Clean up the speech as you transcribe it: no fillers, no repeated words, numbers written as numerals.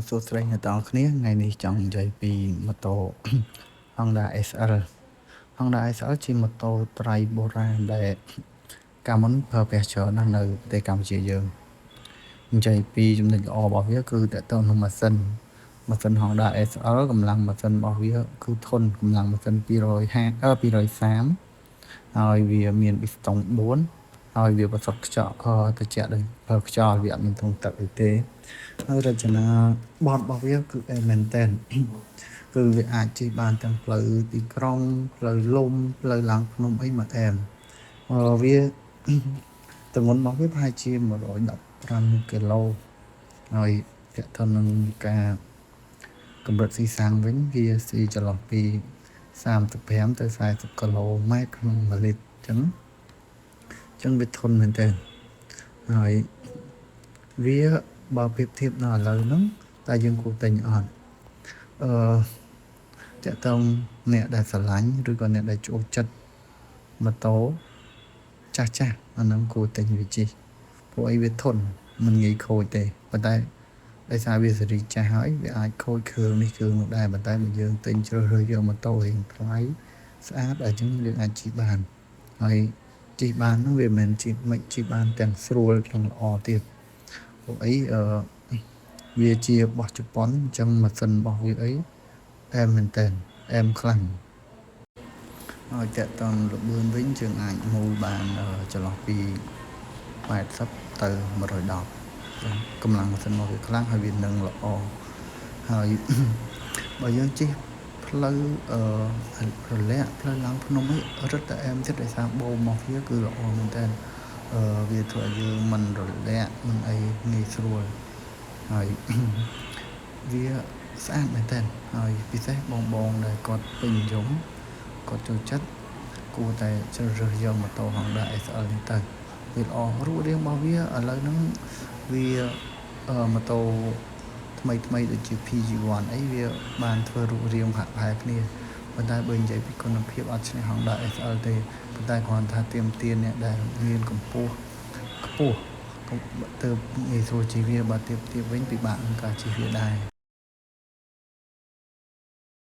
សួស្តីអ្នកទាំងអស់គ្នាថ្ងៃនេះចង់និយាយពីម៉ូតូ Honda SL Honda SL ជាម៉ូតូត្រៃបុរាណដែលកាលមុនប្រើប្រាស់ច្រើនណាស់នៅប្រទេសកម្ពុជាយើងនិយាយពីចំណុចល្អរបស់វាគឺតកតងនឹងម៉ាស៊ីន Honda SL កម្លាំងម៉ាស៊ីនរបស់វាគឺធន់កម្លាំងម៉ាស៊ីន230ហើយវាមានប៊ីស្តុង4ហើយវាបន្សុទ្ធខ្យល់ត្រជាក់ដោយប្រើខ្យល់វាអត់មានធុងទឹកអីទេហើយរចនាបទរបស់វាគឺមែនតើគឺវាអាចជិះបានទាំងផ្លូវទីក្រុងផ្លូវលំផ្លូវឡើងភ្នំអីមកវាទម្ងន់របស់វាប្រហែលជា115គីឡូហើយតកតងនឹងការកម្រិតស៊ីសាំងវិញវាស៊ីចន្លោះពី35ទៅ40គីឡូម៉ែត្រក្នុង1លីត្រអញ្ចឹងវាធន់មែនតើហើយវាបើប្រៀបធៀបនៅឥឡូវហ្នឹងតើយើងគួរទិញអត់តកតងអ្នកដែលស្រឡាញ់ឬក៏អ្នកដែលចូលចិត្តម៉ូតូចាស់អាហ្នឹងគួរទិញវាជិះព្រោះអីវាធន់មិនងាយខូចទេប៉ុន្តែដោយសារវាសេរីចាស់ហើយវាអាចខូចគ្រឿងនេះគ្រឿងនោះដែរប៉ុន្តែបើយើងទិញជ្រើសរើសយកម៉ូតូរៀងថ្លៃស្អាតអញ្ចឹងយើងអាចជិះបានហើយជិះបានហ្នឹងវាមិនមែនជិះបានទាំងស្រួលទាំងល្អទៀតព្រោះអីវាជារបស់ជប៉ុនអញ្ចឹងម៉ាស៊ីនរបស់វាអីមែនតើខ្លាំងហើយតកតងល្បឿនវិញយើងអាចមូលបានចន្លោះពី80ទៅ110កម្លាំងម៉ាស៊ីនរបស់វាខ្លាំងហើយវានឹងល្អហើយបើយើងជិះផ្លូវរលាក់ផ្លូវឡើងភ្នំអីរត់តែចិត្តដោយសារបូមរបស់វាគឺល្អមែនតើវាធ្វើឲ្យយើងមិនរលាក់មិនអីងាយស្រួលហើយវាស្អាតមែនតើហើយពិសេសបងដែលគាត់ពេញនិយមគាត់ចូលចិត្តគួរតែជ្រើសរើសយកម៉ូតូ Honda SL នេះទៅវាល្អរូបរាងរបស់វាឥឡូវហ្នឹងវាម៉ូតូថ្មីដូចជា PG1 អីវាបានធ្វើរូបរាងហាក់ប្រហែលគ្នាប៉ុន្តែបើនិយាយពីគុណភាពអត់ឈ្នះ Honda SL ទេប៉ុន្តែគ្រាន់ថាទាមទារអ្នកដែលមានកម្ពស់ខ្ពស់ទៅងាយស្រួលជិះវាបើទៀបវិញពិបាកក្នុងការជិះវាដែរ